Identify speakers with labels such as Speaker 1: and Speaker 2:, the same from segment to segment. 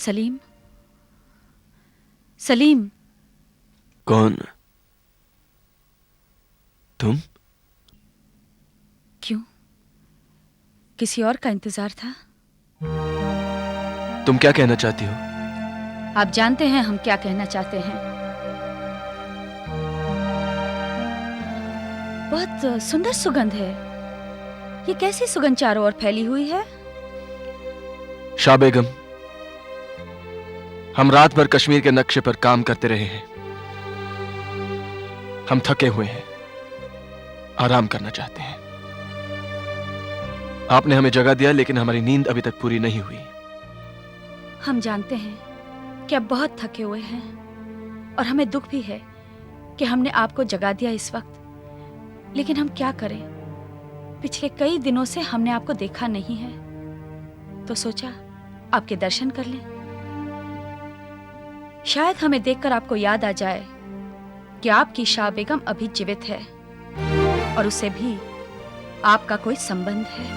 Speaker 1: सलीम, सलीम।
Speaker 2: कौन? तुम?
Speaker 1: क्यों? किसी और का इंतजार था?
Speaker 2: तुम क्या कहना चाहती हो?
Speaker 1: आप जानते हैं हम क्या कहना चाहते हैं। बहुत सुंदर सुगंध है। ये कैसी सुगंध चारों ओर फैली हुई है?
Speaker 2: शाह बेगम, हम रात भर कश्मीर के नक्शे पर काम करते रहे हैं। हम थके हुए हैं, आराम करना चाहते हैं। आपने हमें जगह दिया, लेकिन हमारी नींद अभी तक पूरी नहीं हुई।
Speaker 1: हम जानते हैं कि आप बहुत थके हुए हैं और हमें दुख भी है कि हमने आपको जगा दिया इस वक्त। लेकिन हम क्या करें, पिछले कई दिनों से हमने आपको देखा नहीं है, तो सोचा आपके दर्शन कर लें। शायद हमें देखकर आपको याद आ जाए कि आपकी शाह बेगम अभी जीवित है और उससे भी आपका कोई संबंध है।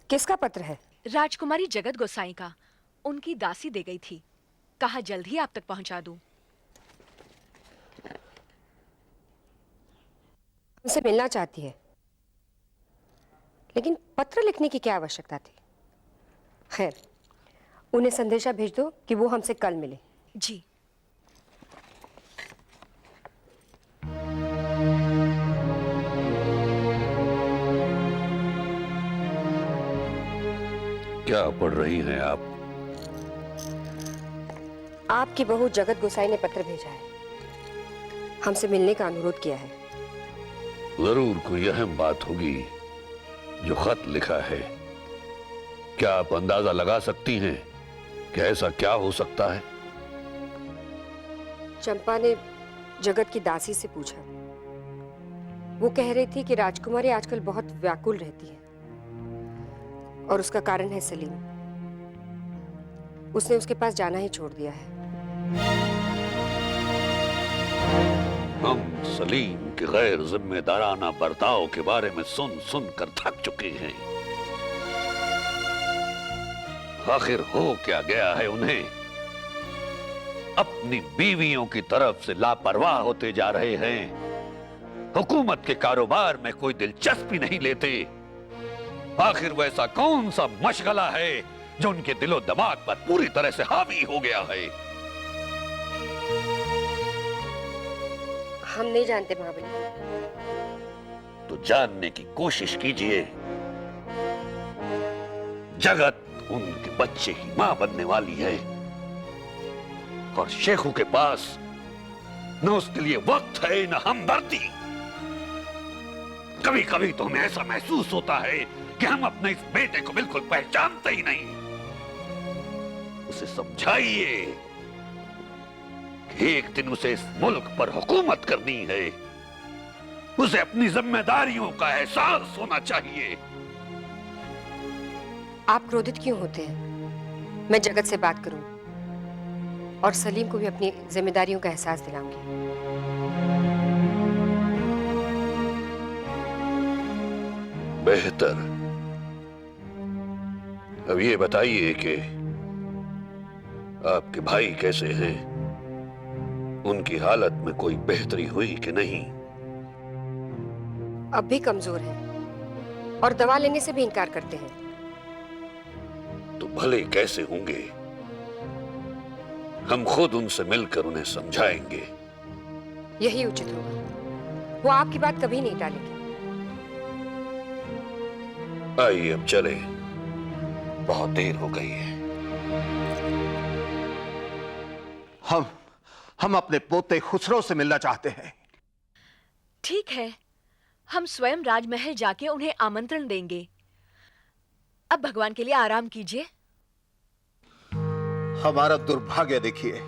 Speaker 3: किसका पत्र है?
Speaker 4: राजकुमारी जगत गोसाई का। उनकी दासी दे गई थी, कहा जल्द ही आप तक पहुंचा दूं।
Speaker 3: उनसे मिलना चाहती है, लेकिन पत्र लिखने की क्या आवश्यकता थी? खैर, उन्हें संदेशा भेज दो कि वो हमसे कल मिले।
Speaker 4: जी।
Speaker 5: क्या पढ़ रही हैं आप?
Speaker 3: आपकी बहू जगत गोसाई ने पत्र भेजा है, हमसे मिलने का अनुरोध किया है।
Speaker 5: जरूर कोई अहम बात होगी जो खत लिखा है। क्या आप अंदाजा लगा सकती हैं कि ऐसा क्या हो सकता है?
Speaker 3: चंपा ने जगत की दासी से पूछा। वो कह रही थी कि राजकुमारी आजकल बहुत व्याकुल रहती है और उसका कारण है सलीम। उसने उसके पास जाना ही छोड़ दिया है।
Speaker 5: हम सलीम के गैर जिम्मेदाराना बर्ताव के बारे में सुन सुन कर थक चुके हैं। आखिर हो क्या गया है उन्हें? अपनी बीवियों की तरफ से लापरवाह होते जा रहे हैं। हुकूमत के कारोबार में कोई दिलचस्पी नहीं लेते। आखिर वैसा कौन सा मशगला है जो उनके दिलो दिमाग पर पूरी तरह से हावी हो गया है?
Speaker 3: हम नहीं जानते महाबली।
Speaker 5: तो जानने की कोशिश कीजिए। जगत उनके बच्चे की मां बनने वाली है और शेखू के पास न उसके लिए वक्त है न हमदर्दी। कभी कभी तो हमें ऐसा महसूस होता है कि हम अपने इस बेटे को बिल्कुल पहचानते ही नहीं। उसे समझाइए कि एक दिन उसे इस मुल्क पर हुकूमत करनी है। उसे अपनी जिम्मेदारियों का एहसास होना चाहिए।
Speaker 3: आप क्रोधित क्यों होते हैं? मैं जगत से बात करूं और सलीम को भी अपनी जिम्मेदारियों का एहसास दिलाऊंगी।
Speaker 5: बेहतर। अब ये बताइए कि आपके भाई कैसे हैं? उनकी हालत में कोई बेहतरी हुई कि नहीं?
Speaker 3: अब भी कमजोर है और दवा लेने से भी इनकार करते हैं।
Speaker 5: तो भले कैसे होंगे? हम खुद उनसे मिलकर उन्हें समझाएंगे।
Speaker 3: यही उचित होगा। वो आपकी बात कभी नहीं टालेंगे।
Speaker 5: आइए अब चले, बहुत देर हो गई है।
Speaker 6: हम अपने पोते खुसरो से मिलना चाहते हैं।
Speaker 4: ठीक है, हम स्वयं राजमहल जाके उन्हें आमंत्रण देंगे। अब भगवान के लिए आराम कीजिए।
Speaker 6: हमारा दुर्भाग्य देखिए,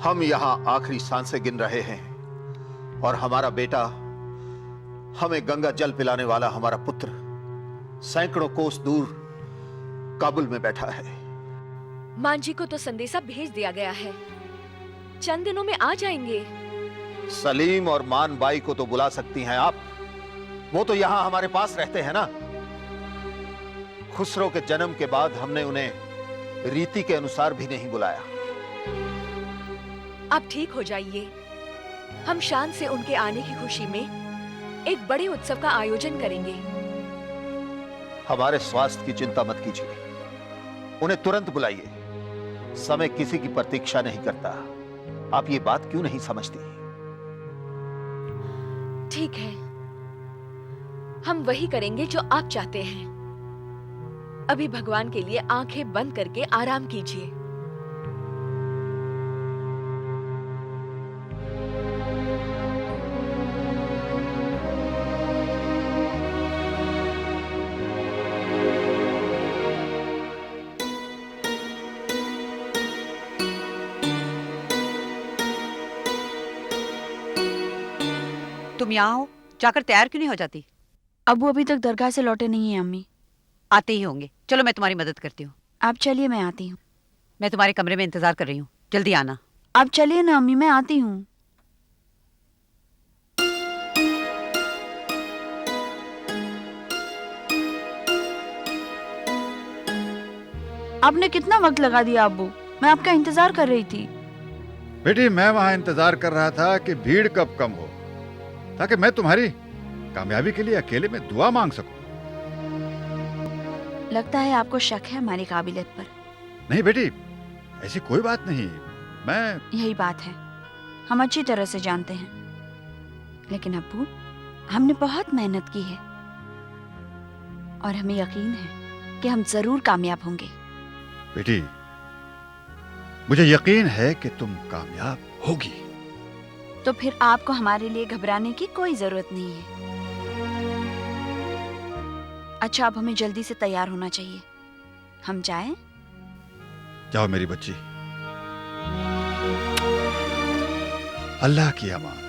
Speaker 6: हम यहां आखिरी सांसें गिन रहे हैं और हमारा बेटा, हमें गंगा जल पिलाने वाला हमारा पुत्र, सैकड़ों कोस दूर काबुल में बैठा है।
Speaker 5: हम सलीम के गैर जिम्मेदाराना बर्ताव के बारे में सुन सुन कर थक चुके हैं। आखिर हो क्या गया है उन्हें? तो जानने की कोशिश कीजिए। हम अपनी बीवियों की तरफ से लापरवाह होते जा रहे हैं। हुकूमत के कारोबार में कोई दिलचस्पी नहीं लेते। आखिर वैसा कौन सा मशगला है जो उनके दिलो दिमाग पर पूरी तरह से हावी हो गया है?
Speaker 4: मांझी को तो संदेशा भेज दिया गया है, चंद दिनों में आ जाएंगे।
Speaker 6: सलीम और मान बाई को तो बुला सकती हैं आप, वो तो यहां हमारे पास रहते हैं ना। खुसरो के जन्म के बाद हमने उन्हें रीति के अनुसार भी नहीं बुलाया।
Speaker 4: आप ठीक हो जाइए, हम शान से उनके आने की खुशी में एक बड़े उत्सव का आयोजन करेंगे।
Speaker 6: हमारे स्वास्थ्य की चिंता मत कीजिए, उन्हें तुरंत बुलाइए। समय किसी की प्रतीक्षा नहीं करता। आप ये बात क्यों नहीं समझती?
Speaker 4: ठीक है, हम वही करेंगे जो आप चाहते हैं। अभी भगवान के लिए आंखें बंद करके आराम कीजिए।
Speaker 7: तुम यहाँ हो, जाकर तैयार क्यों नहीं हो जाती?
Speaker 1: अबू अभी तक दरगाह से लौटे नहीं हैं अम्मी।
Speaker 7: आते ही होंगे, चलो मैं तुम्हारी मदद करती हूँ।
Speaker 1: आप चलिए, मैं आती हूँ।
Speaker 7: मैं तुम्हारे कमरे में इंतजार कर रही हूँ, जल्दी आना।
Speaker 1: आप चलिए ना अम्मी, मैं आती हूँ। आपने कितना वक्त लगा दिया अब्बू, मैं आपका इंतजार कर रही थी।
Speaker 8: बेटी, मैं वहां इंतजार कर रहा था कि भीड़ कब कम हो, ताकि मैं तुम्हारी कामयाबी के लिए अकेले में दुआ मांग सकूं।
Speaker 1: लगता है आपको शक है हमारी काबिलियत पर।
Speaker 8: नहीं बेटी, ऐसी कोई बात नहीं। मैं
Speaker 1: यही बात है, हम अच्छी तरह से जानते हैं। लेकिन अब्बू, हमने बहुत मेहनत की है और हमें यकीन है कि हम जरूर कामयाब होंगे।
Speaker 8: बेटी, मुझे यकीन है कि तुम कामयाब होगी।
Speaker 1: तो फिर आपको हमारे लिए घबराने की कोई जरूरत नहीं है। अच्छा, अब हमें जल्दी से तैयार होना चाहिए। हम जाएं?
Speaker 8: जाओ मेरी बच्ची, अल्लाह की अमान।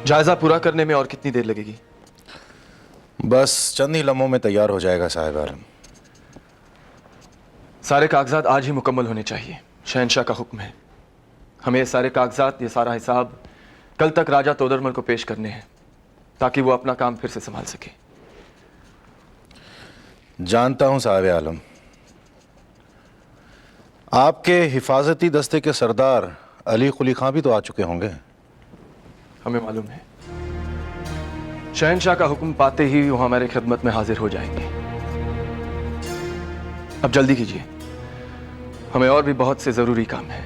Speaker 2: जायजा पूरा करने में और कितनी देर लगेगी?
Speaker 9: बस चंद ही लम्हों में तैयार हो जाएगा साहिब आलम।
Speaker 2: सारे कागजात आज ही मुकम्मल होने चाहिए, शहंशाह का हुक्म है। हमें ये सारे कागजात, ये सारा हिसाब कल तक राजा तोदरमल को पेश करने हैं, ताकि वो अपना काम फिर से संभाल सके।
Speaker 9: जानता हूं साहिब आलम, आपके हिफाजती दस्ते के सरदार अली कुली खां भी तो आ चुके होंगे।
Speaker 2: हमें मालूम है, शहंशाह का हुक्म पाते ही वो हमारे खिदमत में हाजिर हो जाएंगे। अब जल्दी कीजिए, हमें और भी बहुत से जरूरी काम है।